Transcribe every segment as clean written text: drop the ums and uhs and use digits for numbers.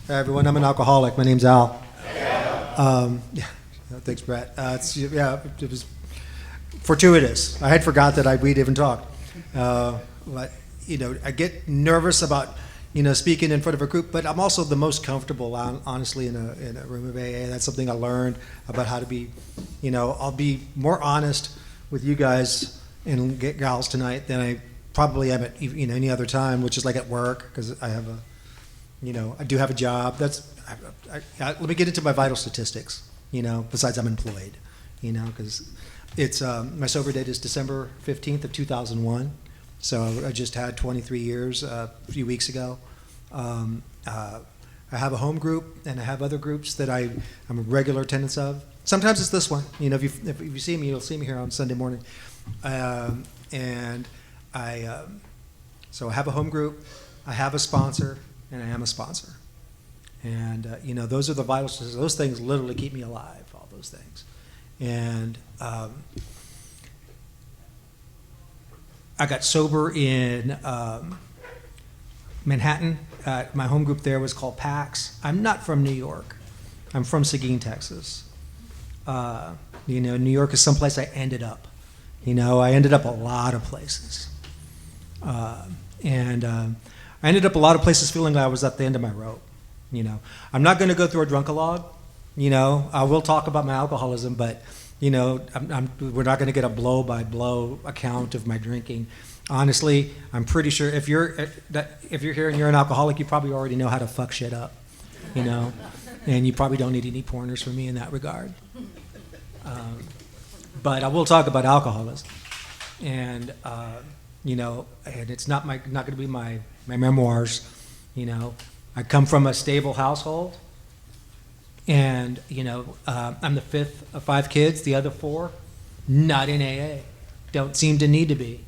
Hi, everyone. I'm an alcoholic. My name's Al. Yeah, thanks, Brett. It was fortuitous. I had forgot that we'd even talked. But I get nervous about speaking in front of a group, but I'm also the most comfortable, honestly, in a room of AA. That's something I learned about how to be. I'll be more honest with you guys and gals tonight than I probably am at any other time, which is like at work, because I have I do have a job. Let me get into my vital statistics. Besides I'm employed. Because it's my sober date is December 15th of 2001. So I just had 23 years a few weeks ago. I have a home group, and I have other groups that I'm a regular attendance of. Sometimes it's this one. If you see me, you'll see me here on Sunday morning. So I have a home group, I have a sponsor, and I am a sponsor. And those are the vital statistics. Those things literally keep me alive. All those things. And I got sober in Manhattan. My home group there was called PAX. I'm not from New York. I'm from Seguin, Texas. New York is someplace I ended up. I ended up a lot of places. I ended up a lot of places feeling like I was at the end of my rope. I'm not going to go through a drunkalogue. I will talk about my alcoholism, but we're not going to get a blow-by-blow account of my drinking. Honestly, I'm pretty sure if you're here and you're an alcoholic, you probably already know how to fuck shit up, and you probably don't need any pointers from me in that regard. But I will talk about alcoholism, and and it's not going to be my memoirs. I come from a stable household. And, I'm the fifth of 5 kids. The other 4, not in AA. Don't seem to need to be.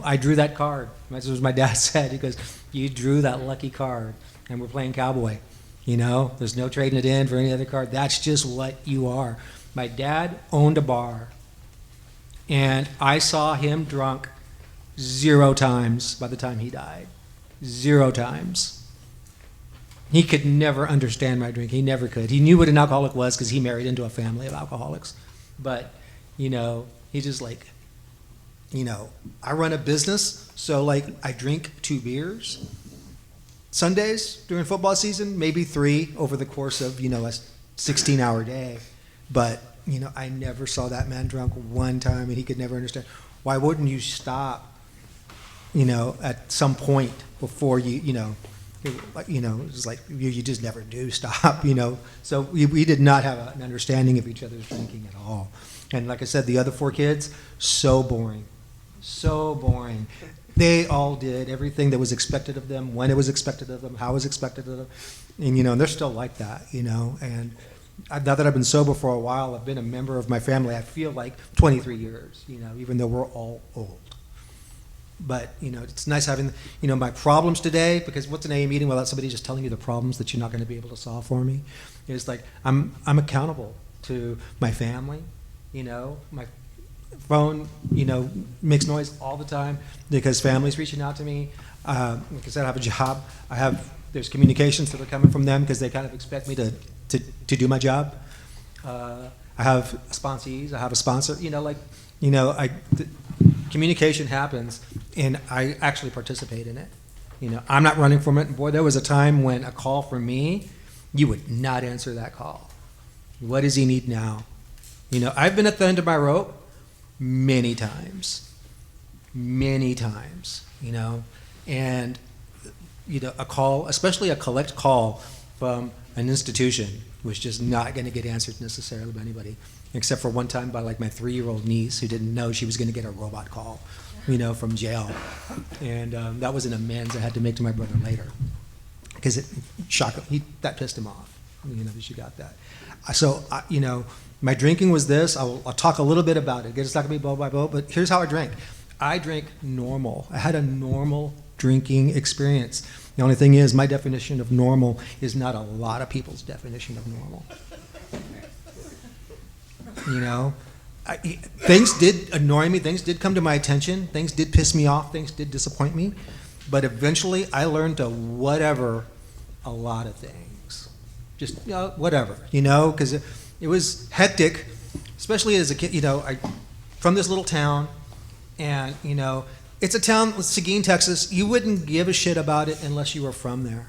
I drew that card. That's what my dad said. He goes, you drew that lucky card, and we're playing cowboy. There's no trading it in for any other card. That's just what you are. My dad owned a bar, and I saw him drunk 0 times by the time he died. 0 times. He could never understand my drink. He never could. He knew what an alcoholic was because he married into a family of alcoholics. But, he just I run a business, so I drink 2 beers. Sundays during football season, maybe 3 over the course of, a 16-hour day. But, I never saw that man drunk 1 time, and he could never understand. Why wouldn't you stop, at some point before it's like you just never do stop, So we did not have an understanding of each other's drinking at all. And like I said, the other 4 kids, so boring. So boring. They all did everything that was expected of them, when it was expected of them, how it was expected of them. And they're still like that, And now that I've been sober for a while, I've been a member of my family, I feel like 23 years, even though we're all old. But, it's nice having, my problems today, because what's an AA meeting without somebody just telling you the problems that you're not going to be able to solve for me? It's like, I'm accountable to my family, my phone, makes noise all the time because family's reaching out to me. Like I said, I have a job. There's communications that are coming from them because they kind of expect me to do my job. I have sponsees, I have a sponsor, communication happens, and I actually participate in it. I'm not running from it. Boy, there was a time when a call from me, you would not answer that call. What does he need now? I've been at the end of my rope many times, and a call, especially a collect call from an institution, was just not going to get answered necessarily by anybody, except for one time by my 3-year-old niece who didn't know she was going to get a robot call, from jail. And that was an amends I had to make to my brother later, because it shocked him. That pissed him off, that she got that. So, my drinking was this. I'll talk a little bit about it. It's not going to be blow by blow, but here's how I drank. I drank normal. I had a normal drinking experience. The only thing is, my definition of normal is not a lot of people's definition of normal. Things did annoy me. Things did come to my attention. Things did piss me off. Things did disappoint me. But eventually, I learned to whatever a lot of things. Just, whatever, because it was hectic, especially as a kid, from this little town. And, it's a town, Seguin, Texas. You wouldn't give a shit about it unless you were from there.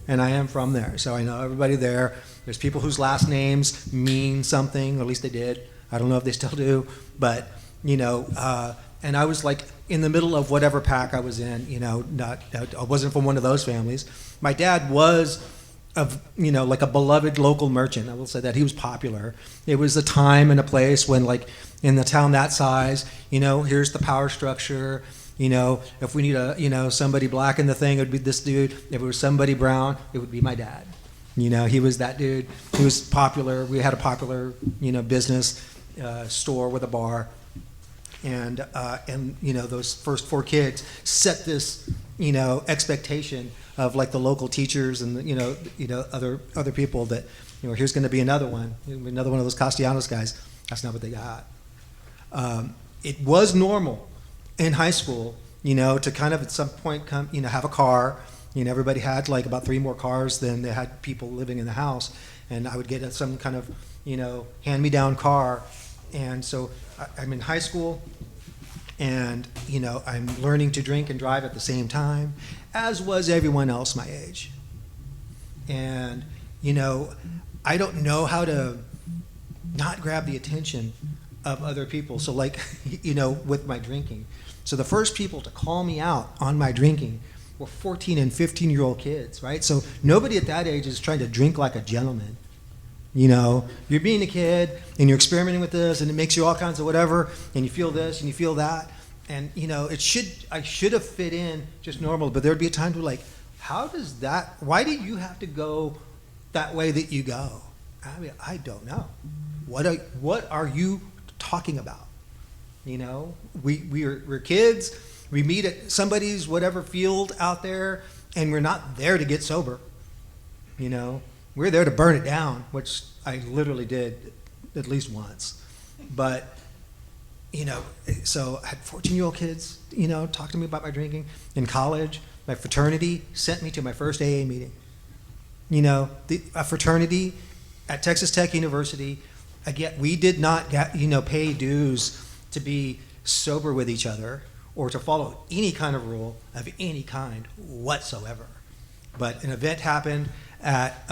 And I am from there, so I know everybody there. There's people whose last names mean something, or at least they did. I don't know if they still do, but, and I was like in the middle of whatever pack I was in, I wasn't from one of those families. My dad was like a beloved local merchant. I will say that he was popular. It was a time and a place when, like, in the town that size, here's the power structure. If we need somebody black in the thing, it would be this dude. If it was somebody brown, it would be my dad. He was that dude. He was popular. We had a popular, business store with a bar, and those first 4 kids set this, expectation of, like, the local teachers and other people that, here's going to be another one of those Castellanos guys. That's not what they got. It was normal in high school, to kind of at some point come, have a car. Everybody had like about 3 more cars than they had people living in the house, and I would get some kind of, hand-me-down car. And so I'm in high school, and I'm learning to drink and drive at the same time, as was everyone else my age. And I don't know how to not grab the attention of other people. So, like, with my drinking. So the first people to call me out on my drinking were 14 and 15-year-old kids, right? So nobody at that age is trying to drink like a gentleman. You're being a kid and you're experimenting with this, and it makes you all kinds of whatever, and you feel this and you feel that, and I should have fit in just normal, but there'd be a time to, like, why do you have to go that way that you go? I mean, I don't know. What are you talking about? We're kids. We meet at somebody's whatever field out there, and we're not there to get sober. We're there to burn it down, which I literally did at least once. But, so I had 14-year-old kids, talk to me about my drinking. In college, my fraternity sent me to my first AA meeting. A fraternity at Texas Tech University. Again, we did not pay dues to be sober with each other or to follow any kind of rule of any kind whatsoever. But an event happened at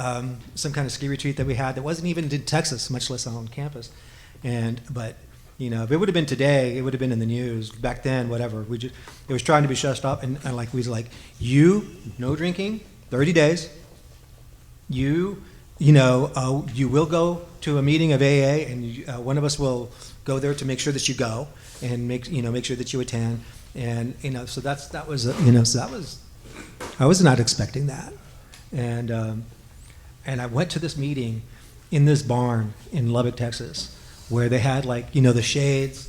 some kind of ski retreat that we had that wasn't even in Texas, much less on campus. But if it would have been today, it would have been in the news. Back then, whatever. It was trying to be shushed up, and like we was like, no drinking, 30 days. You will go to a meeting of AA, and one of us will go there to make sure that you go and make sure that you attend. And so that was I was not expecting that. And I went to this meeting in this barn in Lubbock, Texas, where they had, like, the shades,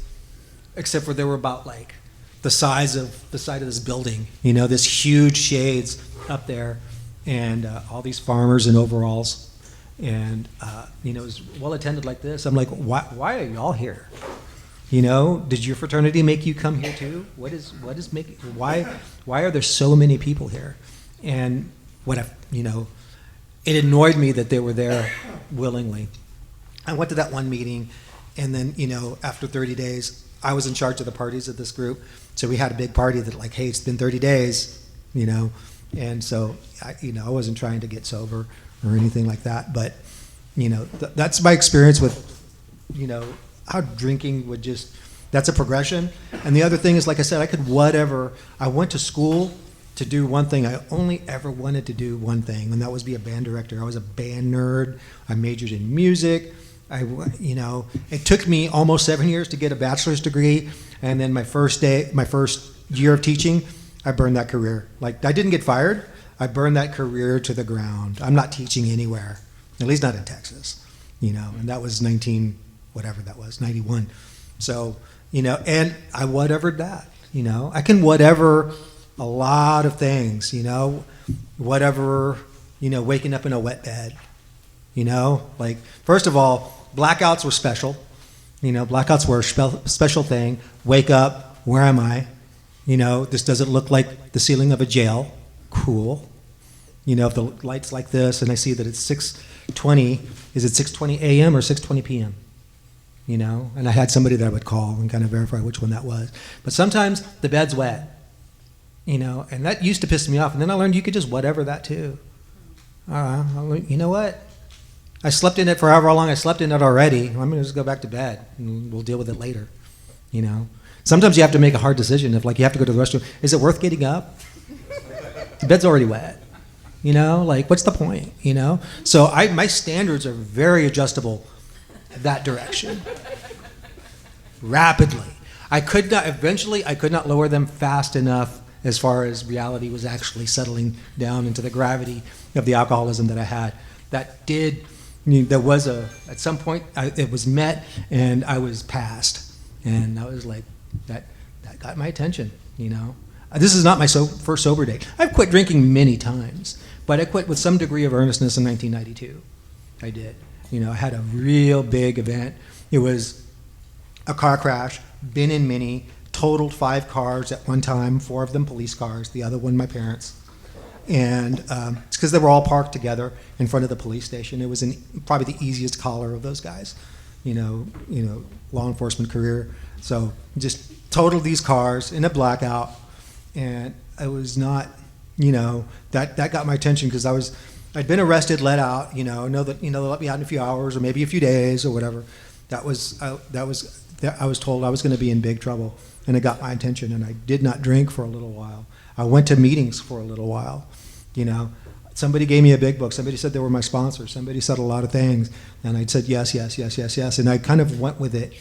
except for they were about like the side of this building, this huge shades up there, and all these farmers in overalls, and it was well attended like this. I'm like, why are y'all here? Did your fraternity make you come here too? Why are there so many people here? And it annoyed me that they were there willingly. I went to that one meeting, and then, after 30 days, I was in charge of the parties of this group. So we had a big party that, like, hey, it's been 30 days, and so I wasn't trying to get sober or anything like that. But, that's my experience with, how drinking would that's a progression. And the other thing is, like I said, I went to school to do one thing. I only ever wanted to do one thing, and that was be a band director. I was a band nerd. I majored in music. It took me almost 7 years to get a bachelor's degree, and then my first year of teaching, I burned that career. Like, I didn't get fired. I burned that career to the ground. I'm not teaching anywhere, at least not in Texas, and that was 91. So, and I whatevered that, I can whatever a lot of things, whatever, waking up in a wet bed, like, first of all, blackouts were special. Blackouts were a special thing. Wake up, where am I? This doesn't look like the ceiling of a jail. Cool. You know, if the light's like this and I see that it's 6:20, is it 6:20 a.m. or 6:20 p.m.? You know, and I had somebody that I would call and kind of verify which one that was. But sometimes the bed's wet, you know, and that used to piss me off. And then I learned you could just whatever that too. You know what? I slept in it for however long I slept in it already. I'm going to just go back to bed and we'll deal with it later, you know. Sometimes you have to make a hard decision if, like, you have to go to the restroom. Is it worth getting up? The bed's already wet. You know, like, what's the point, you know? So my standards are very adjustable that direction. Rapidly. I could not lower them fast enough as far as reality was actually settling down into the gravity of the alcoholism that I had. There was at some point, it was met and I was passed. And I was like, that got my attention, you know? This is not my first sober day. I've quit drinking many times, but I quit with some degree of earnestness in 1992. I did. You know, I had a real big event. It was a car crash, been in many, totaled 5 cars at one time, 4 of them police cars, the other one my parents. And it's because they were all parked together in front of the police station. It was probably the easiest collar of those guys, you know, law enforcement career. So just totaled these cars in a blackout, and I was not, you know, that got my attention because I'd been arrested, let out, they'll let me out in a few hours or maybe a few days or whatever. I was told I was going to be in big trouble, and it got my attention, and I did not drink for a little while. I went to meetings for a little while, you know. Somebody gave me a big book. Somebody said they were my sponsor. Somebody said a lot of things, and I said yes, yes, yes, yes, yes, and I kind of went with it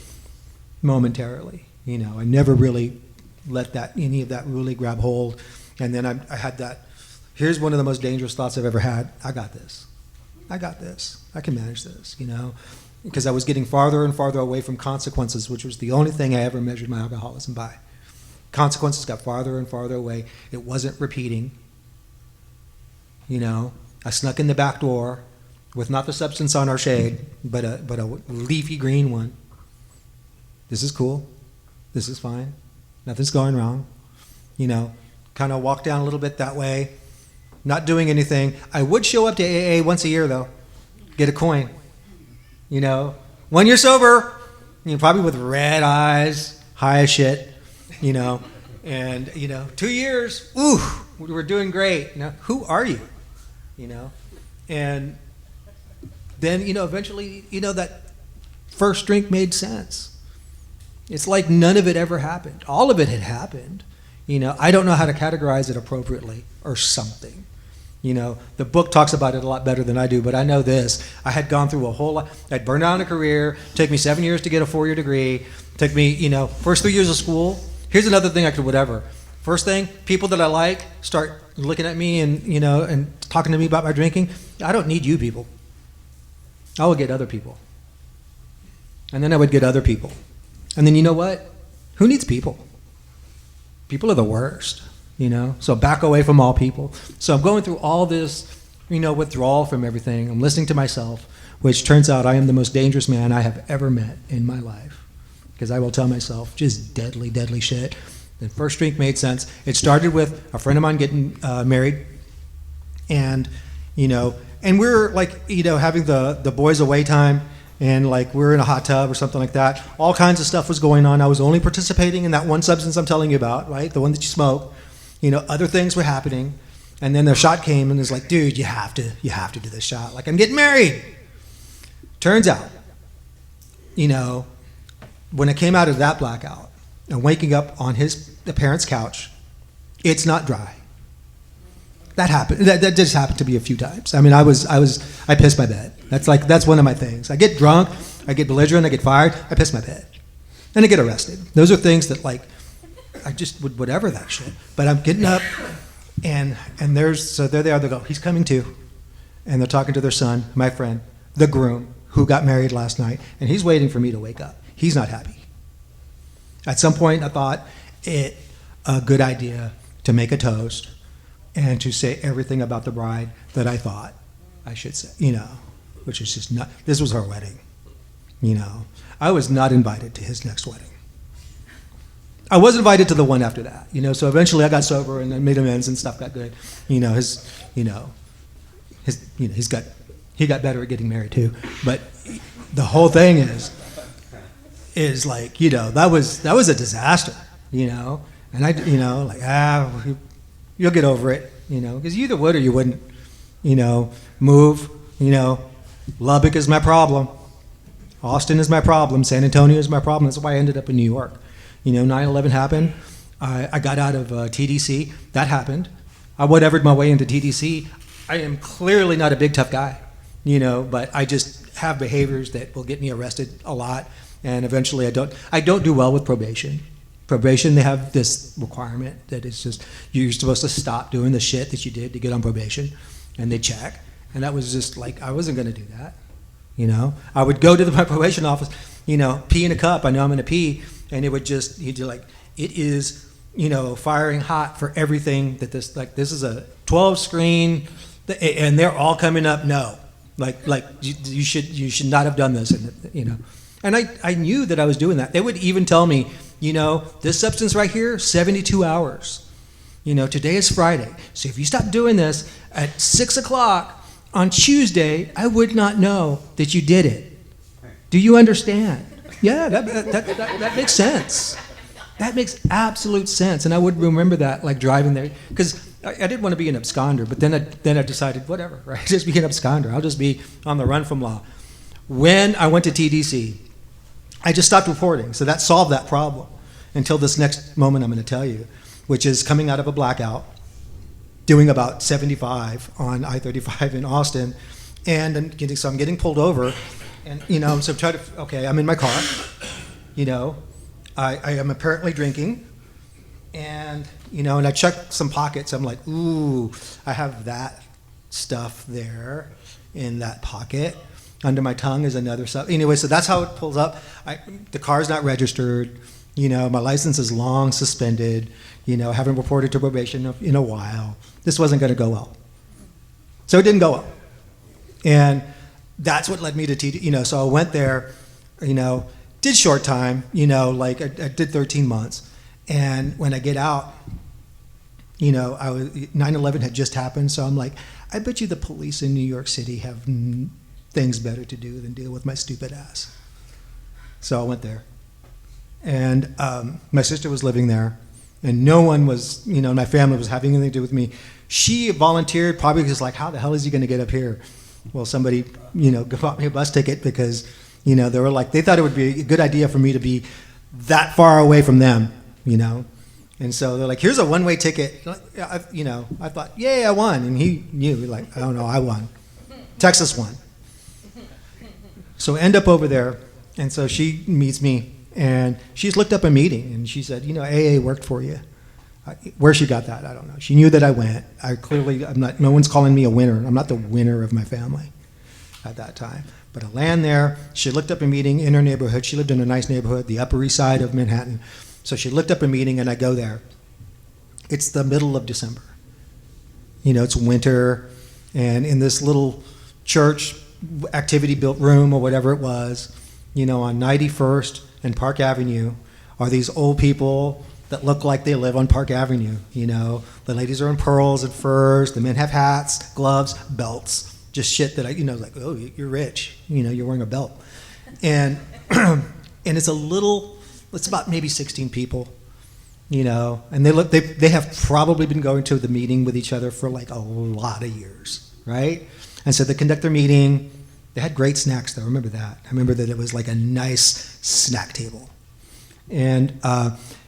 momentarily. You know, I never really let any of that really grab hold, and then I had that. Here's one of the most dangerous thoughts I've ever had. I got this. I can manage this, you know, because I was getting farther and farther away from consequences, which was the only thing I ever measured my alcoholism by. Consequences got farther and farther away. It wasn't repeating. You know, I snuck in the back door with not the substance on our shade, but a leafy green one. This is cool. This is fine. Nothing's going wrong. You know, kind of walk down a little bit that way. Not doing anything. I would show up to AA once a year, though. Get a coin. You know, when you're sober, probably with red eyes, high as shit, you know, and, 2 years, ooh, we're doing great. Now, who are you? You know, and then, eventually, that first drink made sense. It's like none of it ever happened. All of it had happened. I don't know how to categorize it appropriately or something. The book talks about it a lot better than I do, but I know this. I had gone through a whole lot. I'd burned down a career. Took me 7 years to get a 4-year degree. Took me, first 3 years of school. Here's another thing I could whatever. First thing, people that I like start looking at me and, and talking to me about my drinking. I don't need you people. I will get other people. And then I would get other people. And then you know what? Who needs people? People are the worst, So back away from all people. So I'm going through all this, withdrawal from everything. I'm listening to myself, which turns out I am the most dangerous man I have ever met in my life. Because I will tell myself just deadly, deadly shit. The first drink made sense. It started with a friend of mine getting married, and and we're like having the boys away time, and like we're in a hot tub or something like that. All kinds of stuff was going on. I was only participating in that one substance I'm telling you about, right? The one that you smoke. Other things were happening, and then the shot came, and it's like, dude, you have to do this shot. Like, I'm getting married. Turns out, when I came out of that blackout and waking up on the parents' couch, it's not dry. That happened. That just happened to me a few times. I mean, I pissed my bed. That's one of my things. I get drunk, I get belligerent, I get fired, I piss my bed, and I get arrested. Those are things that I just would whatever that shit. But I'm getting up, and there they are. They go, he's coming too, and they're talking to their son, my friend, the groom, who got married last night, and he's waiting for me to wake up. He's not happy. At some point, I thought it a good idea to make a toast and to say everything about the bride that I thought I should say, which is just not. This was her wedding, I was not invited to his next wedding. I was invited to the one after that, So eventually I got sober and I made amends and stuff got good, he got better at getting married too. But the whole thing is like, that was a disaster, and you'll get over it, because you either would or you wouldn't, move, Lubbock is my problem. Austin is my problem. San Antonio is my problem. That's why I ended up in New York. 9/11 happened. I got out of TDC. That happened. I whatevered my way into TDC. I am clearly not a big tough guy, but I just have behaviors that will get me arrested a lot, and eventually I don't do well with probation. Probation, they have this requirement that it's just you're supposed to stop doing the shit that you did to get on probation, and they check. And that was just like, I wasn't going to do that. I would go to my probation office, pee in a cup. I know I'm going to pee, and he'd be like, it is, firing hot for everything that this is a 12 screen, and they're all coming up. No, you should not have done this, and I knew that I was doing that. They would even tell me, this substance right here, 72 hours. Today is Friday, so if you stop doing this at 6 o'clock on Tuesday, I would not know that you did it. Do you understand? Yeah, that makes sense. That makes absolute sense, and I would remember that, like driving there, because I didn't want to be an absconder, but then I decided, whatever, right? Just be an absconder. I'll just be on the run from law. When I went to TDC, I just stopped reporting, so that solved that problem until this next moment I'm going to tell you, which is coming out of a blackout, doing about 75 on I-35 in Austin, and I'm getting pulled over, and so I'm in my car, I am apparently drinking, and and I check some pockets. I'm like, ooh, I have that stuff there in that pocket. Under my tongue is another stuff. Anyway, so that's how it pulls up. The car's not registered. My license is long suspended. I haven't reported to probation in a while. This wasn't going to go well. So it didn't go well. And that's what led me to TD. So I went there, did short time, I did 13 months. And when I get out, 9/11 had just happened. So I'm like, I bet you the police in New York City have things better to do than deal with my stupid ass. So I went there. And my sister was living there. And no one was, my family was having anything to do with me. She volunteered, probably because how the hell is he going to get up here? Well, somebody, bought me a bus ticket because, they were they thought it would be a good idea for me to be that far away from them, And so they're like, here's a one-way ticket. I thought, yay, I won. And he knew, I don't know, I won. Texas won. So I end up over there. And so she meets me. And she's looked up a meeting, and she said, AA worked for you. Where she got that, I don't know. She knew that I went. No one's calling me a winner. I'm not the winner of my family at that time. But I land there. She looked up a meeting in her neighborhood. She lived in a nice neighborhood, the Upper East Side of Manhattan. So she looked up a meeting, and I go there. It's the middle of December. It's winter, and in this little church activity-built room or whatever it was, on 91st and Park Avenue are these old people that look like they live on Park Avenue. The ladies are in pearls and furs. The men have hats, gloves, belts, just shit that oh, you're rich. You're wearing a belt. And and it's about maybe 16 people, and they have probably been going to the meeting with each other for a lot of years, right? And so they conduct their meeting. They had great snacks, though. I remember that. I remember that it was a nice snack table. And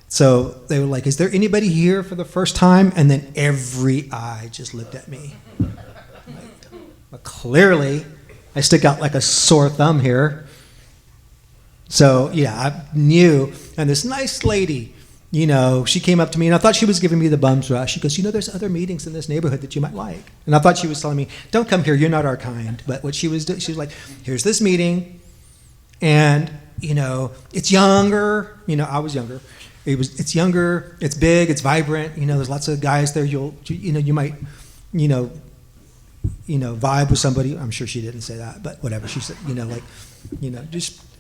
so they were like, is there anybody here for the first time? And then every eye just looked at me. But clearly, I stick out like a sore thumb here. So, yeah, I knew. And this nice lady, she came up to me, and I thought she was giving me the bum's rush. She goes, there's other meetings in this neighborhood that you might like. And I thought she was telling me, don't come here, you're not our kind. But what she was doing, she was like, here's this meeting, and, it's younger. I was younger. It's younger, it's big, it's vibrant. There's lots of guys there. You might, vibe with somebody. I'm sure she didn't say that, but whatever. She said,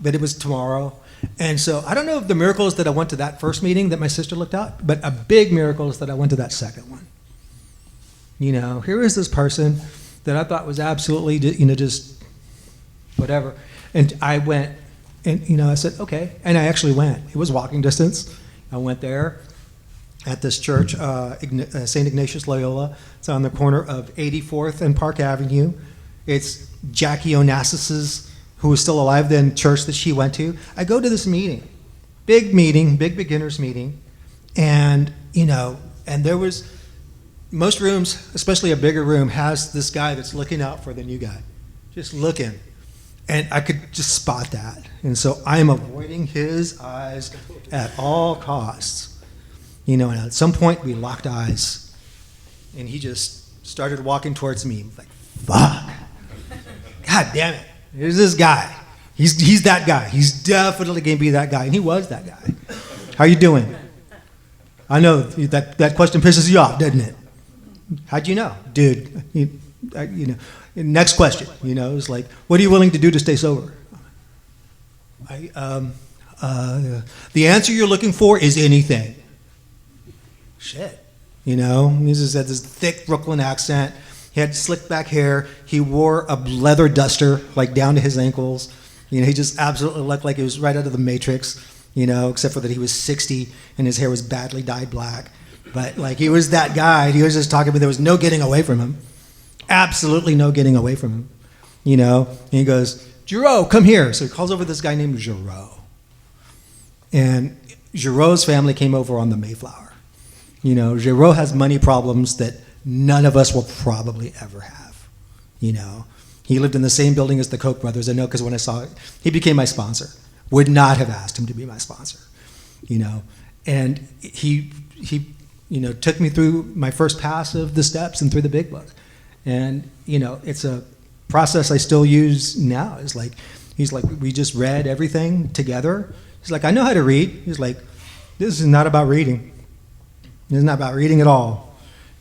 but it was tomorrow. And so I don't know if the miracle is that I went to that first meeting that my sister looked at, but a big miracle is that I went to that second one. Here is this person that I thought was absolutely, just whatever. And I went, and, I said, okay. And I actually went. It was walking distance. I went there at this church, St. Ignatius Loyola. It's on the corner of 84th and Park Avenue. It's Jackie Onassis's, who was still alive then, church that she went to. I go to this meeting, big beginners meeting. And, and there was, most rooms, especially a bigger room, has this guy that's looking out for the new guy, just looking. And I could just spot that. And so I'm avoiding his eyes at all costs. And at some point we locked eyes. And he just started walking towards me. Like, fuck. God damn it. Here's this guy. He's that guy. He's definitely going to be that guy. And he was that guy. How you doing? I know that question pisses you off, doesn't it? How'd you know? Dude, next question, is like, what are you willing to do to stay sober? The answer you're looking for is anything. Shit. He just had this thick Brooklyn accent. He had slicked back hair. He wore a leather duster, like down to his ankles. He just absolutely looked like he was right out of the Matrix, except for that he was 60 and his hair was badly dyed black. But like, he was that guy. He was just talking, but there was no getting away from him. Absolutely no getting away from him. And he goes, Giroux, come here. So he calls over this guy named Giroux. And Giroux's family came over on the Mayflower. Giroux has money problems that none of us will probably ever have. He lived in the same building as the Koch brothers. I know because when I saw it, he became my sponsor. Would not have asked him to be my sponsor. And he took me through my first pass of the steps and through the big book. And, it's a process I still use now. He's like, we just read everything together. He's like, I know how to read. He's like, this is not about reading. It's not about reading at all.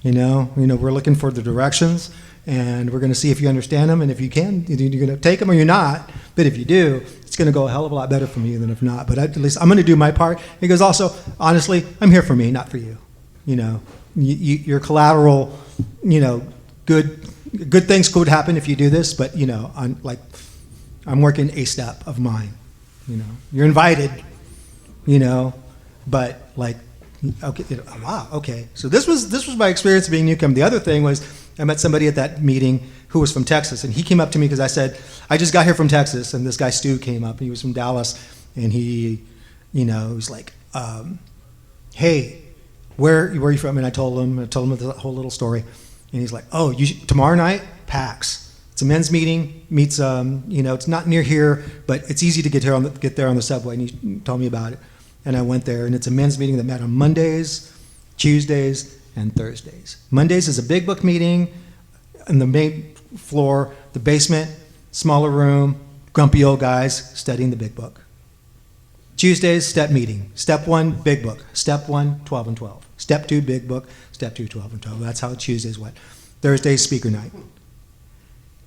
We're looking for the directions, and we're going to see if you understand them, and if you can, you're going to take them or you're not. But if you do, it's going to go a hell of a lot better for me than if not. But at least I'm going to do my part. He goes, also, honestly, I'm here for me, not for you. Your collateral, good things could happen if you do this, but I'm working a step of mine. You're invited, but like, okay, wow, okay. So this was my experience of being newcomer. The other thing was I met somebody at that meeting who was from Texas, and he came up to me because I said, I just got here from Texas, and this guy Stu came up. He was from Dallas, and he was like, hey, where are you from? And I told him the whole little story. And he's like, oh, tomorrow night, PAX. It's a men's meeting, meets, it's not near here, but it's easy to get there on the subway. And he told me about it. And I went there, and it's a men's meeting that met on Mondays, Tuesdays, and Thursdays. Mondays is a big book meeting on the main floor, the basement, smaller room, grumpy old guys studying the big book. Tuesdays, step meeting. Step 1, big book. Step 1, 12 and 12. Step 2, big book. Step 2, 12 and 12. That's how Tuesdays went. Thursdays, speaker night.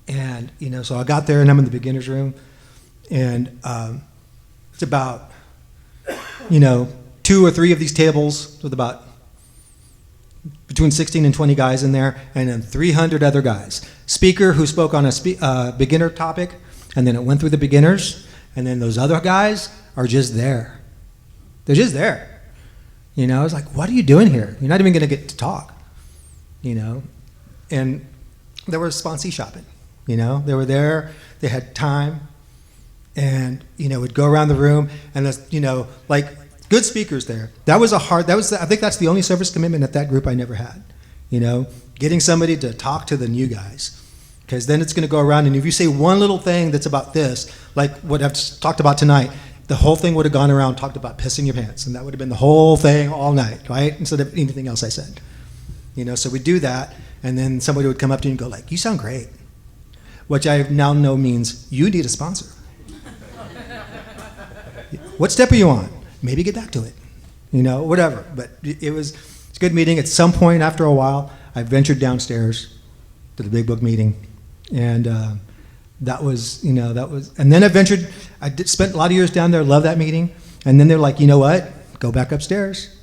And, so I got there, and I'm in the beginner's room, and it's about, 2 or 3 of these tables with about between 16 and 20 guys in there, and then 300 other guys. Speaker who spoke on a beginner topic, and then it went through the beginners, and then those other guys are just there. They're just there. I was like, what are you doing here? You're not even going to get to talk. And they were sponsee shopping. They were there. They had time. And, would go around the room, and, like good speakers there. I think that's the only service commitment at that group I never had. Getting somebody to talk to the new guys. Because then it's going to go around, and if you say one little thing that's about this, like what I've talked about tonight, the whole thing would have gone around, talked about pissing your pants, and that would have been the whole thing all night, right? Instead of anything else I said. So we do that, and then somebody would come up to you and go like, you sound great. Which I now know means you need a sponsor. What step are you on? Maybe get back to it. Whatever. But it's a good meeting. At some point after a while, I ventured downstairs to the big book meeting. And that was, and then I spent a lot of years down there, loved that meeting. And then they're like, you know what? Go back upstairs.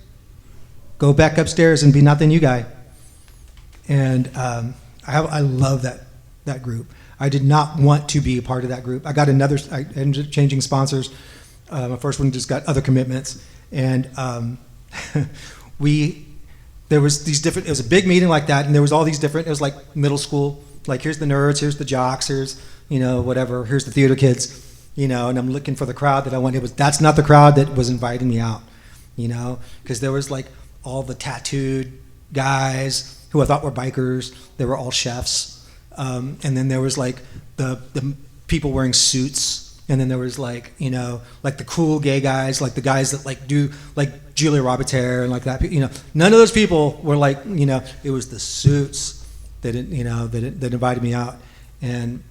Go back upstairs and be not the new guy. And I love that that group. I did not want to be a part of that group. I ended up changing sponsors. My first one just got other commitments. And there was these different, it was a big meeting like that, and there was all these different, it was like middle school, like here's the nerds, here's the jocks, here's, whatever, here's the theater kids, and I'm looking for the crowd that I wanted. That's not the crowd that was inviting me out, because there was like all the tattooed guys who I thought were bikers. They were all chefs. And then there was like the people wearing suits. And then there was like, like the cool gay guys, like the guys that like do like Julia Roberts hair and like that. None of those people were like, it was the suits that, that invited me out. And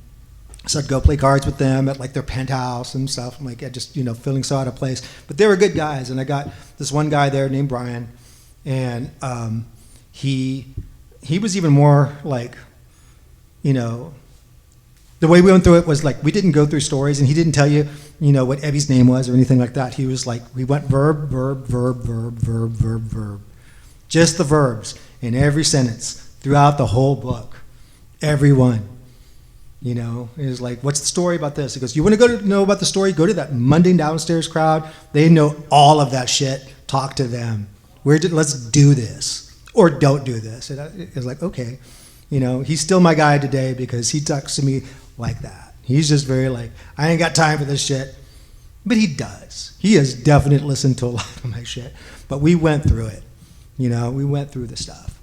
so I'd go play cards with them at like their penthouse and stuff. I'm like, I just, feeling so out of place. But they were good guys. And I got this one guy there named Brian. And he was even more like, the way we went through it was like we didn't go through stories, and he didn't tell you, what Evie's name was or anything like that. He was like, we went verb, verb, verb, verb, verb, verb, verb. Just the verbs in every sentence throughout the whole book. Every one. It was like, what's the story about this? He goes, you want to know about the story? Go to that Monday downstairs crowd. They know all of that shit. Talk to them. Let's do this. Or don't do this. And it was like, okay. He's still my guy today because he talks to me like that. He's just very like, I ain't got time for this shit. But he does. He has definitely listened to a lot of my shit. But we went through it. We went through the stuff.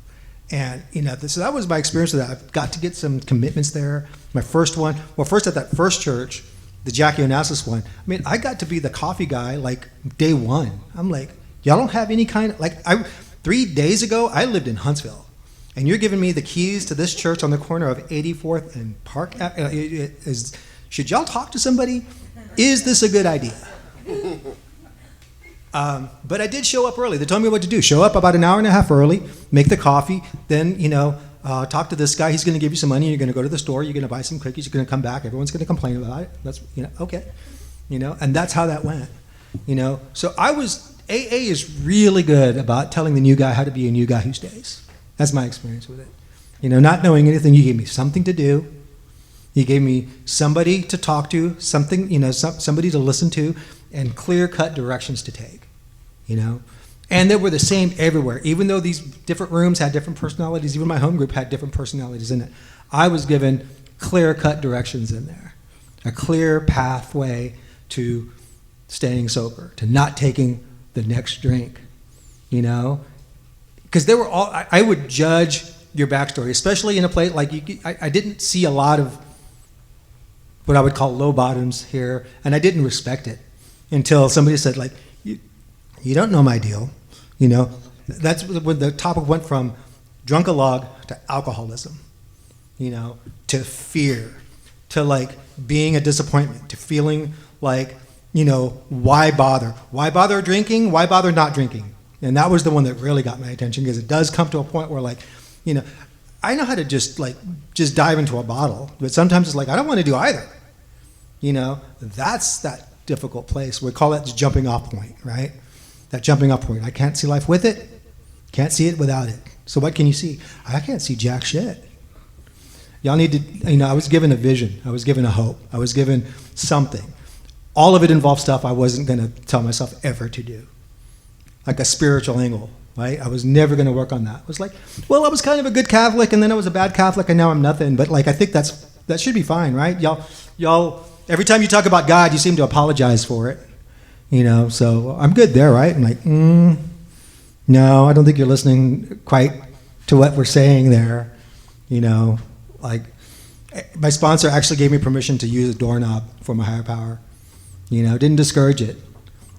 And, so that was my experience with that. I've got to get some commitments there. My first one, first at that first church, the Jackie Onassis one, I got to be the coffee guy like day one. I'm like, y'all don't have any kind of, 3 days ago, I lived in Huntsville. And you're giving me the keys to this church on the corner of 84th and Park. Should y'all talk to somebody? Is this a good idea? But I did show up early. They told me what to do. Show up about an hour and a half early, make the coffee, then, talk to this guy. He's going to give you some money. You're going to go to the store. You're going to buy some cookies. You're going to come back. Everyone's going to complain about it. That's, okay. And that's how that went. So AA is really good about telling the new guy how to be a new guy who stays. That's my experience with it. Not knowing anything, you gave me something to do. You gave me somebody to talk to, something, somebody to listen to, and clear-cut directions to take, And they were the same everywhere. Even though these different rooms had different personalities, even my home group had different personalities in it, I was given clear-cut directions in there. A clear pathway to staying sober, to not taking the next drink, Because they were all, I would judge your backstory, especially in a place like I didn't see a lot of what I would call low bottoms here, and I didn't respect it until somebody said, like, you don't know my deal. That's when the topic went from drunkalog to alcoholism, to fear, to like being a disappointment, to feeling like, why bother? Why bother drinking? Why bother not drinking? And that was the one that really got my attention, because it does come to a point where, like, I know how to just dive into a bottle, but sometimes it's like, I don't want to do either. That's that difficult place. We call that the jumping off point, right? That jumping off point. I can't see life with it, can't see it without it. So what can you see? I can't see jack shit. Y'all need to, I was given a vision. I was given a hope. I was given something. All of it involved stuff I wasn't going to tell myself ever to do. Like a spiritual angle, right? I was never going to work on that. It was like, well, I was kind of a good Catholic, and then I was a bad Catholic, and now I'm nothing. But like, I think that should be fine, right? Y'all, every time you talk about God, you seem to apologize for it, So I'm good there, right? I'm like, no, I don't think you're listening quite to what we're saying there, Like, my sponsor actually gave me permission to use a doorknob for my higher power, didn't discourage it.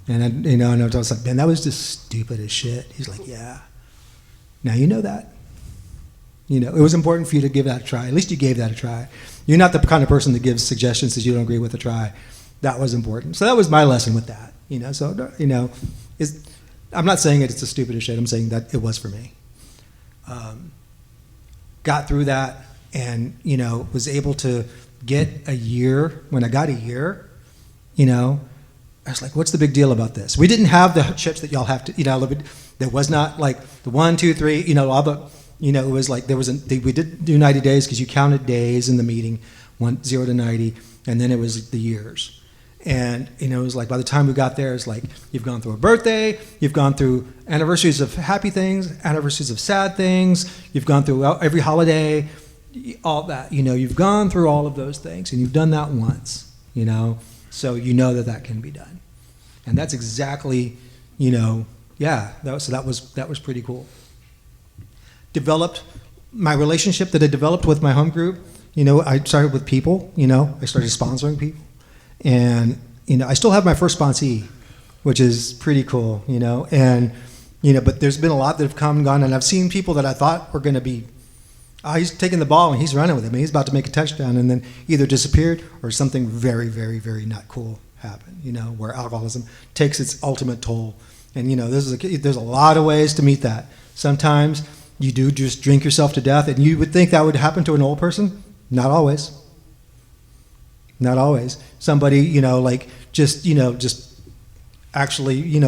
And I was like, man, that was just stupid as shit. He's like, yeah. Now you know that. It was important for you to give that a try. At least you gave that a try. You're not the kind of person that gives suggestions that you don't agree with a try. That was important. So that was my lesson with that. So I'm not saying it's the stupidest shit. I'm saying that it was for me. Got through that, and was able to get a year. When I got a year, I was like, what's the big deal about this? We didn't have the chips that y'all have to, there was not like the 1, 2, 3, all the, It was like we did do 90 days because you counted days in the meeting, 0 to 90, and then it was the years. And, it was like by the time we got there, it's like you've gone through a birthday, you've gone through anniversaries of happy things, anniversaries of sad things, you've gone through every holiday, all that. You've gone through all of those things, and you've done that once, so that can be done. And that's exactly, that was pretty cool. Developed my relationship that I developed with my home group. I started with people. I started sponsoring people. And, I still have my first sponsee, which is pretty cool, and, but there's been a lot that have come and gone, and I've seen people that I thought were going to be, he's taking the ball and he's running with it, and he's about to make a touchdown, and then either disappeared or something very, very, very not cool happened, where alcoholism takes its ultimate toll. And, there's a lot of ways to meet that. Sometimes you do just drink yourself to death, and you would think that would happen to an old person. Not always. Not always. Somebody, just actually,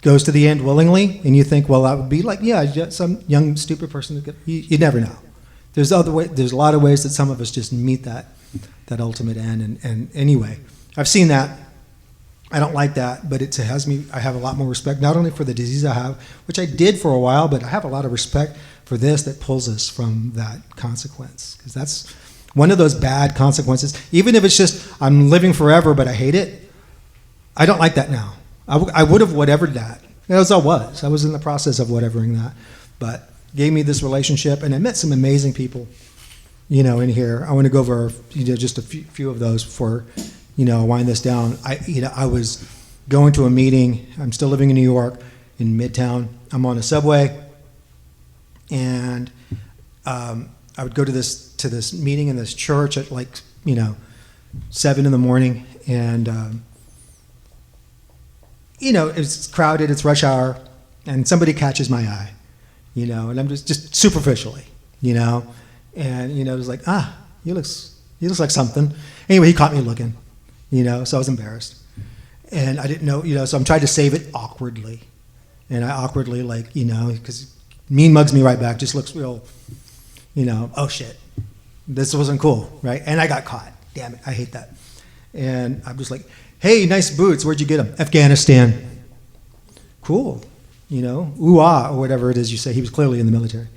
goes to the end willingly, and you think, well, that would be like, some young, stupid person. You never know. There's a lot of ways that some of us just meet that ultimate end. And anyway, I've seen that. I don't like that, but I have a lot more respect, not only for the disease I have, which I did for a while, but I have a lot of respect for this that pulls us from that consequence, because that's one of those bad consequences. Even if it's just I'm living forever, but I hate it, I don't like that now. I would have whatevered that. As I was in the process of whatevering that, but gave me this relationship, and I met some amazing people, in here. I want to go over, just a few of those before, wind this down. I was going to a meeting. I'm still living in New York, in Midtown. I'm on a subway, and I would go to this meeting in this church at 7 in the morning, and it's crowded, it's rush hour, and somebody catches my eye, and I'm just superficially, and it was like, he looks like something. Anyway, he caught me looking, so I was embarrassed, and I didn't know, so I'm trying to save it awkwardly, and I awkwardly because mean mugs me right back, just looks real. Oh shit, this wasn't cool, right? And I got caught. Damn it, I hate that. And I'm just like, hey, nice boots. Where'd you get them? Afghanistan. Cool, ooh-ah, or whatever it is you say. He was clearly in the military.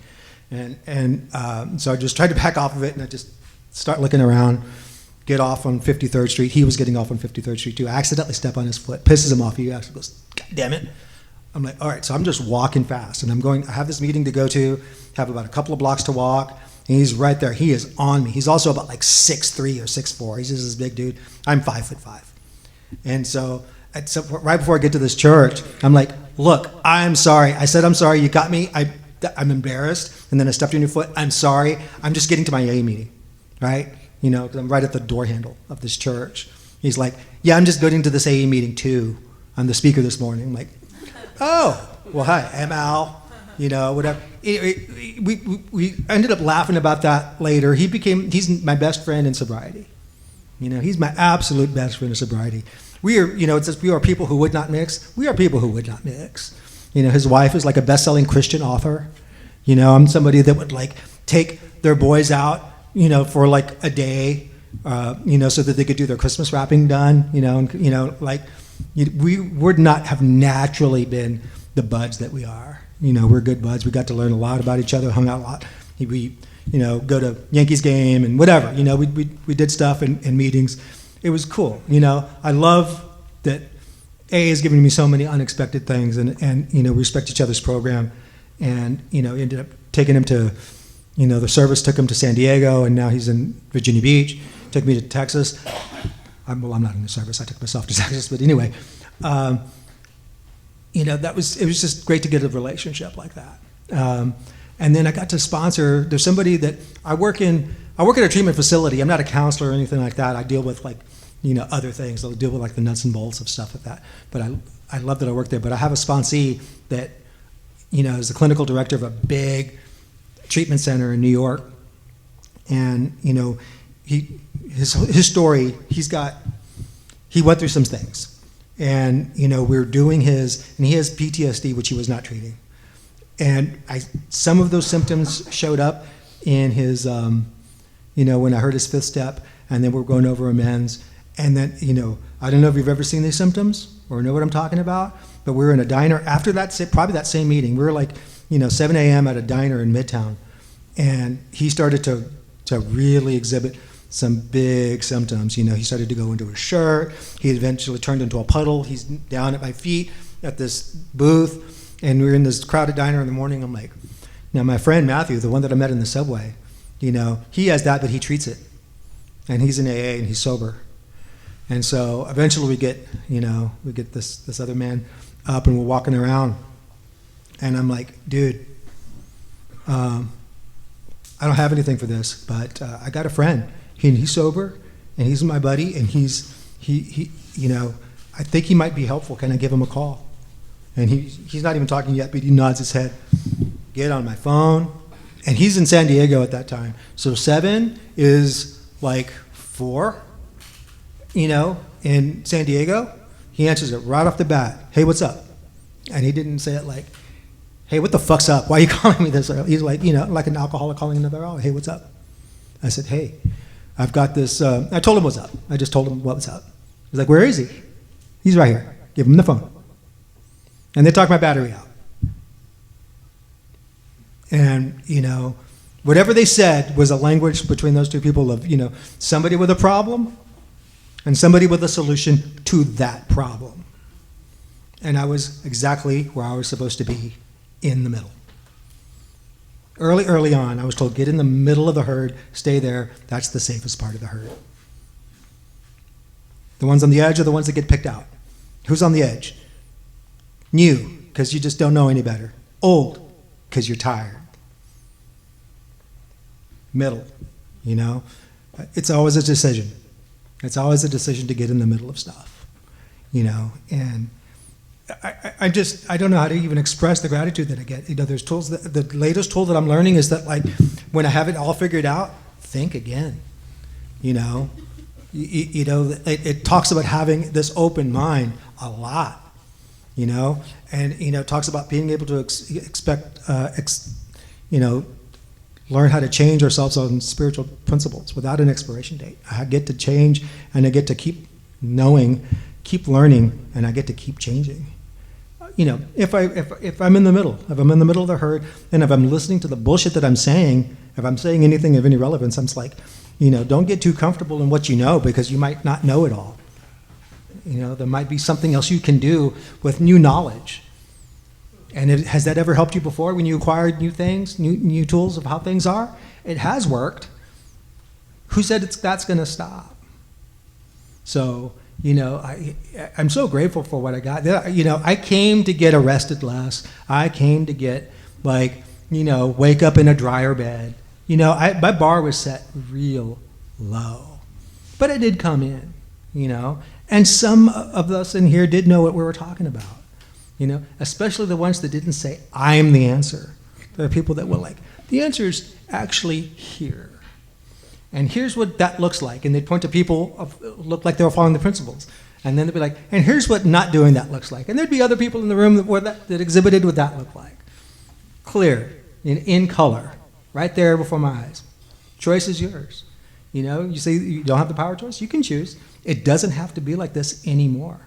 And so I just tried to back off of it, and I just start looking around, get off on 53rd Street. He was getting off on 53rd Street too. I accidentally step on his foot, pisses him off. He actually goes, God damn it. I'm like, all right, so I'm just walking fast, and I have this meeting to go to, have about a couple of blocks to walk, and he's right there. He is on me. He's also about 6'3" or 6'4". He's just this big dude. I'm 5'5". And so right before I get to this church, I'm like, look, I'm sorry. I said, I'm sorry. You got me. I'm embarrassed. And then I stepped on your foot. I'm sorry. I'm just getting to my AA meeting, right? Because I'm right at the door handle of this church. He's like, yeah, I'm just going to this AA meeting too. I'm the speaker this morning. I'm like, oh, well, hi, I'm Al, whatever. We ended up laughing about that later. He's my best friend in sobriety. He's my absolute best friend in sobriety. We are, it says we are people who would not mix. We are people who would not mix. His wife is like a best-selling Christian author. I'm somebody that would take their boys out, for a day, so that they could do their Christmas wrapping done, we would not have naturally been the buds that we are. We're good buds. We got to learn a lot about each other, hung out a lot. We, go to Yankees game and whatever. We did stuff in meetings. It was cool. I love that AA has given me so many unexpected things, and we respect each other's program. And, ended up taking him to, the service took him to San Diego, and now he's in Virginia Beach. Took me to Texas. I'm not in the service. I took myself to Texas, but anyway, it was just great to get a relationship like that. And then I got to sponsor. There's somebody that I work at a treatment facility. I'm not a counselor or anything like that. I deal with other things. I'll deal with the nuts and bolts of stuff like that. But I love that I work there. But I have a sponsee that is the clinical director of a big treatment center in New York, and his story, he went through some things, and we're doing and he has PTSD, which he was not treating, And some of those symptoms showed up in his, when I heard his fifth step, and then we're going over amends. And then, I don't know if you've ever seen these symptoms or know what I'm talking about, but we were in a diner after that, probably that same meeting. We were like, 7 a.m. at a diner in Midtown. And he started to really exhibit some big symptoms. He started to go into his shirt. He eventually turned into a puddle. He's down at my feet at this booth. And we were in this crowded diner in the morning. I'm like, now my friend Matthew, the one that I met in the subway, he has that, but he treats it. And he's in AA and he's sober. And so eventually we get this other man up and we're walking around. And I'm like, dude, I don't have anything for this, but I got a friend. He's sober and he's my buddy and he I think he might be helpful. Can I give him a call? And he's not even talking yet, but he nods his head. Get on my phone. And he's in San Diego at that time. So 7 is like 4, in San Diego. He answers it right off the bat. Hey, what's up? And he didn't say it like, hey, what the fuck's up? Why are you calling me this early? He's like, like an alcoholic calling another alcoholic. Hey, what's up? I said, hey, I've got this. I told him what's up. I just told him what was up. He's like, where is he? He's right here. Give him the phone. And they talked my battery out. And, whatever they said was a language between those two people of, somebody with a problem and somebody with a solution to that problem. And I was exactly where I was supposed to be, in the middle. Early on, I was told, get in the middle of the herd, stay there. That's the safest part of the herd. The ones on the edge are the ones that get picked out. Who's on the edge? New, because you just don't know any better. Old, because you're tired. Middle, It's always a decision. It's always a decision to get in the middle of stuff, and I don't know how to even express the gratitude that I get. There's tools. The latest tool that I'm learning is that, like, when I have it all figured out, think again. It talks about having this open mind a lot. And talks about being able to learn how to change ourselves on spiritual principles without an expiration date. I get to change, and I get to keep knowing, keep learning, and I get to keep changing. If I'm in the middle, if I'm in the middle of the herd, and if I'm listening to the bullshit that I'm saying, if I'm saying anything of any relevance, I'm just like, don't get too comfortable in what you know, because you might not know it all. There might be something else you can do with new knowledge. And has that ever helped you before when you acquired new things, new tools of how things are? It has worked. Who said that's going to stop? So, I'm so grateful for what I got. I came to get arrested less. I came to get, wake up in a dryer bed. My bar was set real low. But I did come in, And some of us in here did know what we were talking about. Especially the ones that didn't say, I'm the answer. There are people that were like, the answer is actually here. And here's what that looks like. And they'd point to people who looked like they were following the principles. And then they'd be like, and here's what not doing that looks like. And there'd be other people in the room that exhibited what that looked like. Clear, in color, right there before my eyes. Choice is yours. You say you don't have the power of choice, you can choose. It doesn't have to be like this anymore.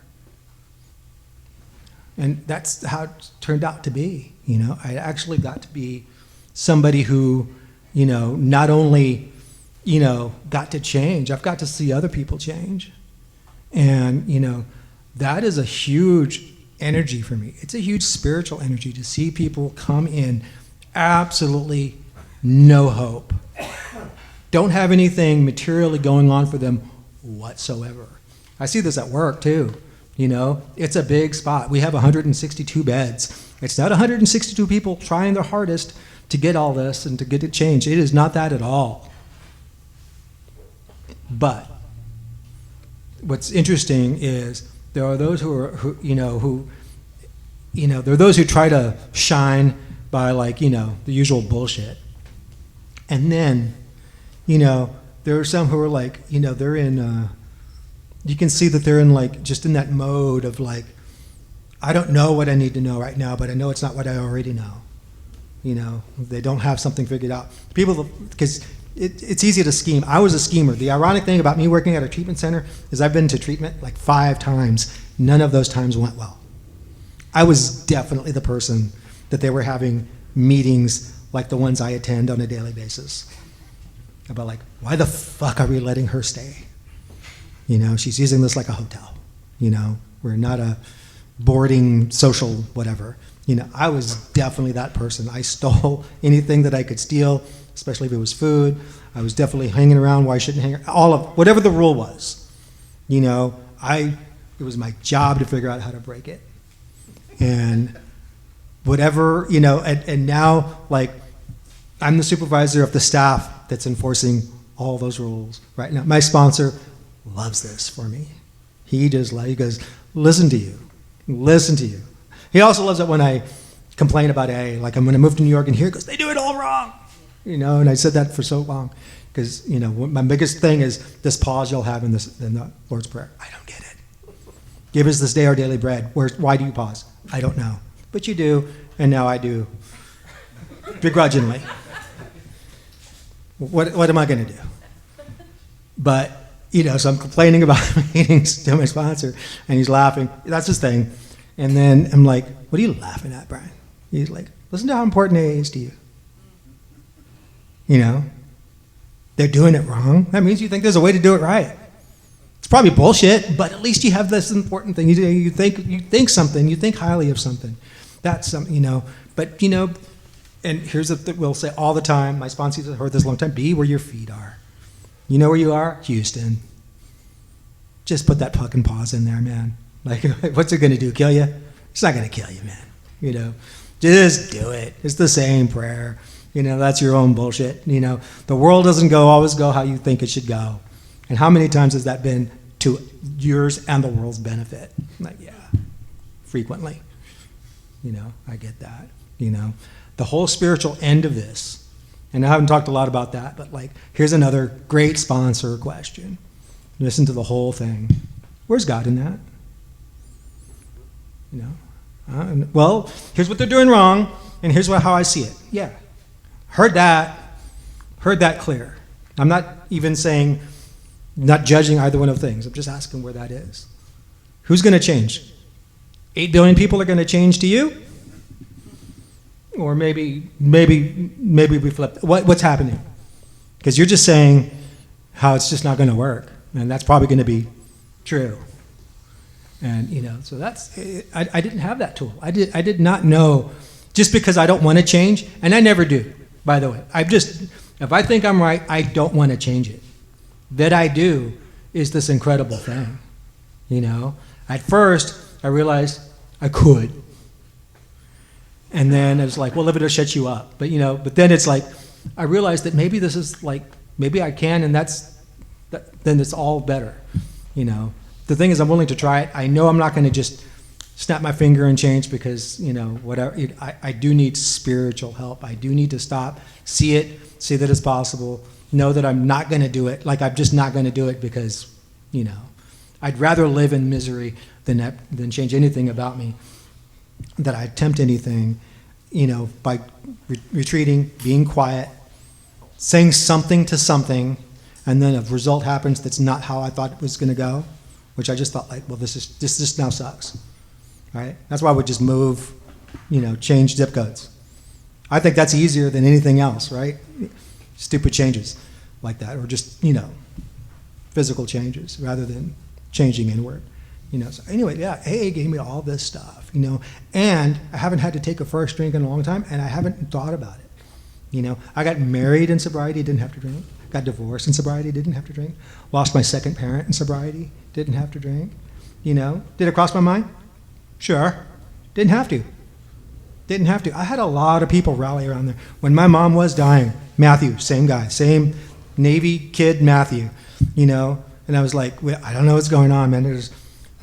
And that's how it turned out to be. I actually got to be somebody who, not only, got to change, I've got to see other people change. And, that is a huge energy for me. It's a huge spiritual energy to see people come in absolutely no hope. Don't have anything materially going on for them whatsoever. I see this at work too. It's a big spot. We have 162 beds. It's not 162 people trying their hardest to get all this and to get it changed. It is not that at all. But what's interesting is there are those there are those who try to shine by the usual bullshit. And then, there are some who are they're in you can see that they're in just in that mode of I don't know what I need to know right now, but I know it's not what I already know. You know, they don't have something figured out. People, because it's easy to scheme. I was a schemer. The ironic thing about me working at a treatment center is I've been to treatment like 5 times. None of those times went well. I was definitely the person that they were having meetings like the ones I attend on a daily basis about like, why the fuck are we letting her stay? You know, she's using this like a hotel. You know, we're not a boarding social whatever. You know, I was definitely that person. I stole anything that I could steal, especially if it was food. I was definitely hanging around where I shouldn't hang around. All of whatever the rule was. You know, it was my job to figure out how to break it. And whatever, you know, and now like I'm the supervisor of the staff that's enforcing all those rules right now. My sponsor loves this for me. He goes, listen to you. He also loves it when I complain about AA. Like I'm going to move to New York and here, he goes, they do it all wrong. You know, and I said that for so long because, you know, my biggest thing is this pause you'll have in the Lord's Prayer. I don't get it. Give us this day our daily bread. Why do you pause? I don't know. But you do, and now I do. Begrudgingly. What am I going to do? But, you know, so I'm complaining about meetings to my sponsor, and he's laughing. That's his thing. And then I'm like, what are you laughing at, Brian? He's like, listen to how important AA is to you. You know? They're doing it wrong. That means you think there's a way to do it right. It's probably bullshit, but at least you have this important thing. You think something. You think highly of something. That's something, you know. But, you know, and here's what we'll say all the time. My sponsors have heard this a long time. Be where your feet are. You know where you are? Houston. Just put that fucking pause in there, man. Like, what's it going to do? Kill you? It's not going to kill you, man. You know, just do it. It's the same prayer. You know, that's your own bullshit. You know, the world doesn't always go how you think it should go. And how many times has that been to yours and the world's benefit? Like, yeah, frequently. You know, I get that. You know, the whole spiritual end of this, and I haven't talked a lot about that, but like, here's another great sponsor question. Listen to the whole thing. Where's God in that? You know, well, here's what they're doing wrong, and here's how I see it. Yeah, heard that clear. I'm not even saying, not judging either one of the things. I'm just asking where that is. Who's going to change? 8 billion people are going to change to you? Or maybe we flip. What's happening? Because you're just saying how it's just not going to work, and that's probably going to be true. And, you know, so that's, I didn't have that tool. I did not know, just because I don't want to change, and I never do, by the way. If I think I'm right, I don't want to change it. That I do is this incredible thing, you know. At first, I realized I could. And then it was like, well, if it'll shut you up. But, you know, but then it's like, I realized that maybe this is like, maybe I can, and then it's all better, you know. The thing is, I'm willing to try it. I know I'm not going to just snap my finger and change because, you know, whatever. I do need spiritual help. I do need to stop, see that it's possible, know that I'm not going to do it. Like, I'm just not going to do it because, you know, I'd rather live in misery than change anything about me, that I attempt anything, you know, by retreating, being quiet, saying something to something, and then a result happens that's not how I thought it was going to go. Which I just thought, like, well, this just now sucks, right? That's why I would just move, you know, change zip codes. I think that's easier than anything else, right? Stupid changes like that, or just, you know, physical changes rather than changing inward, you know. So anyway, yeah, AA gave me all this stuff, you know, and I haven't had to take a first drink in a long time, and I haven't thought about it, you know. I got married in sobriety, didn't have to drink. Got divorced in sobriety, didn't have to drink. Lost my second parent in sobriety, didn't have to drink. You know, did it cross my mind? Sure. Didn't have to. Didn't have to. I had a lot of people rally around there. When my mom was dying, Matthew, same guy, same Navy kid Matthew, you know, and I was like, well, I don't know what's going on, man. There's,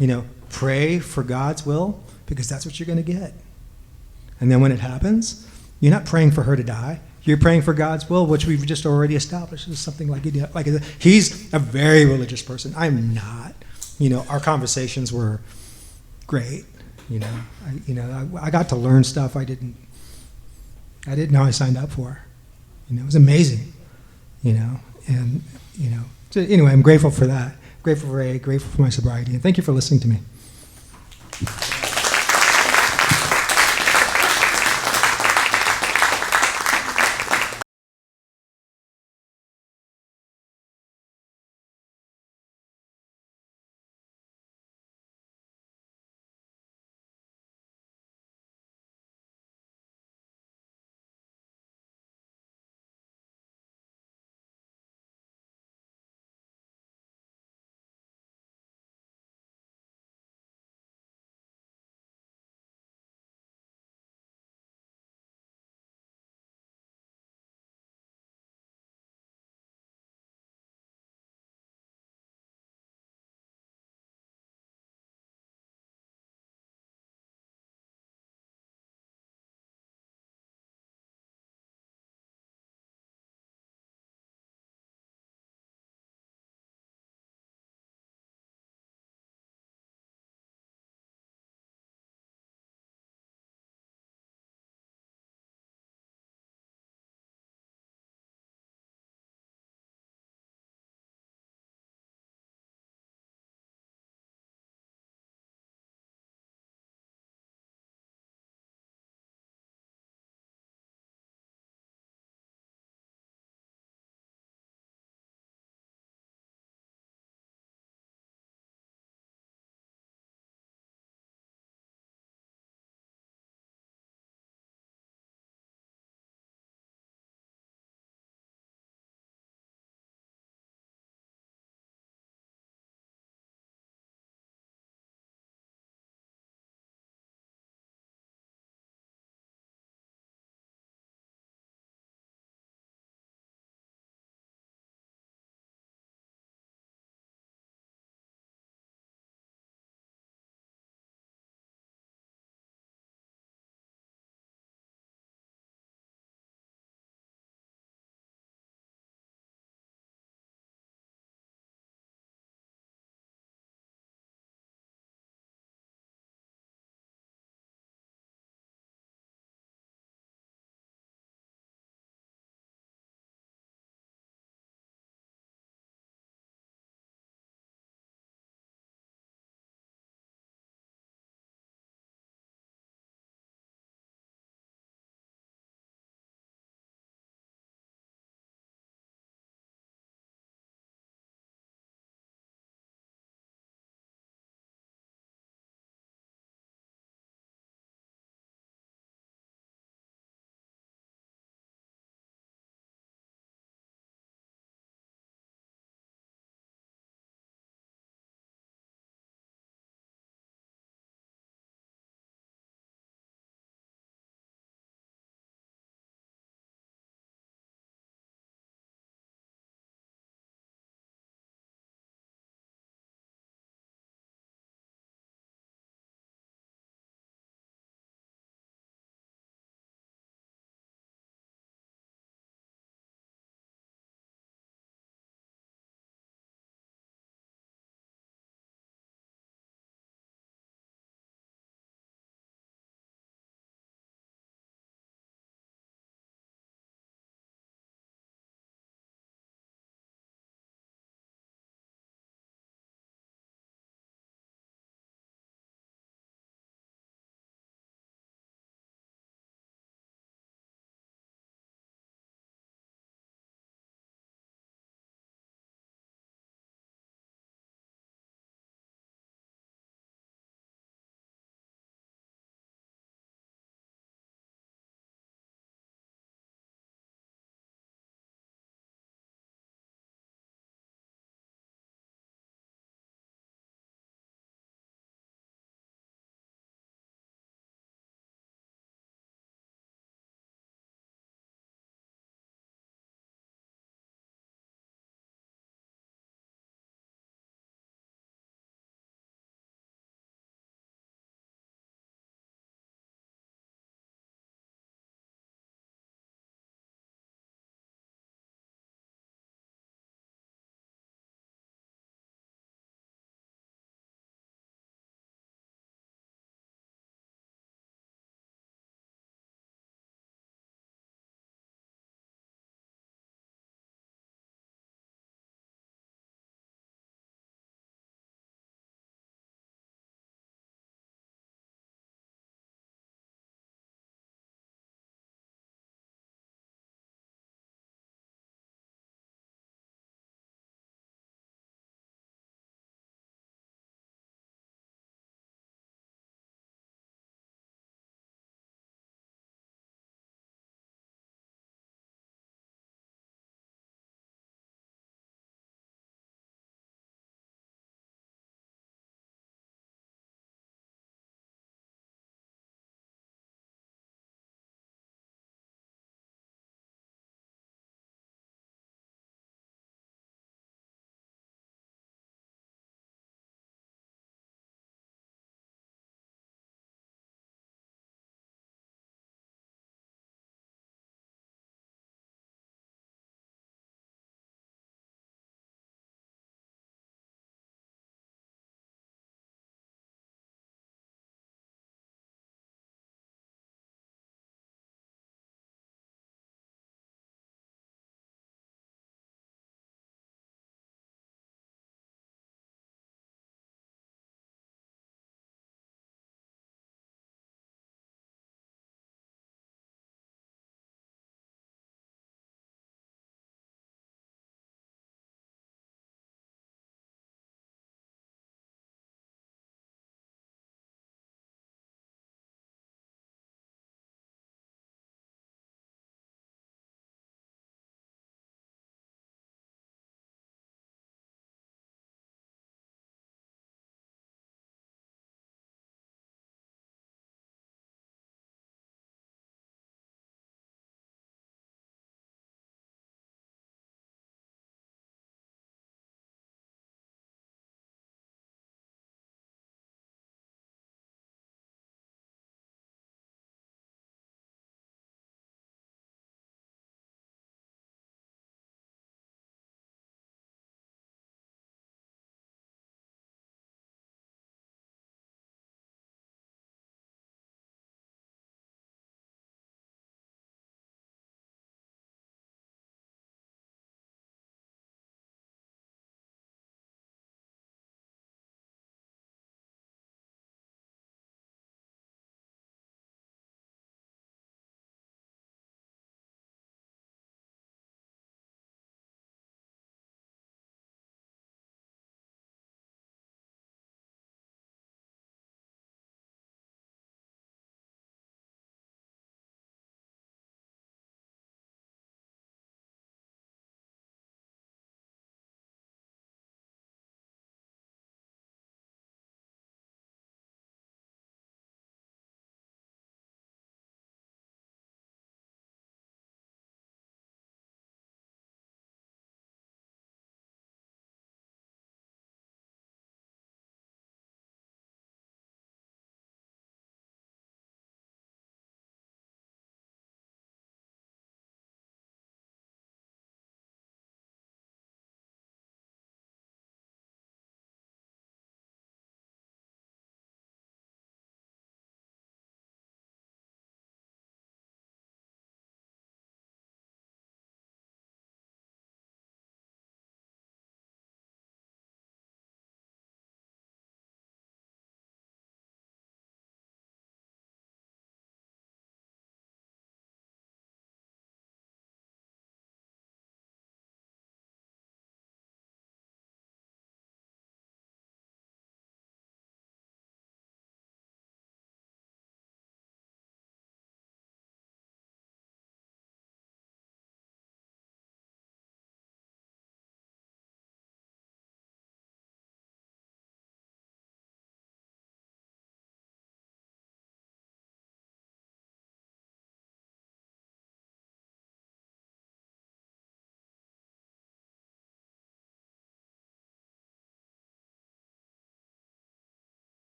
you know, pray for God's will because that's what you're going to get. And then when it happens, you're not praying for her to die. You're praying for God's will, which we've just already established is something like he's a very religious person. I'm not. You know, our conversations were great. You know, I got to learn stuff I I didn't know I signed up for. It was amazing, and so anyway, I'm grateful for that. Grateful for AA, grateful for my sobriety, and thank you for listening to me.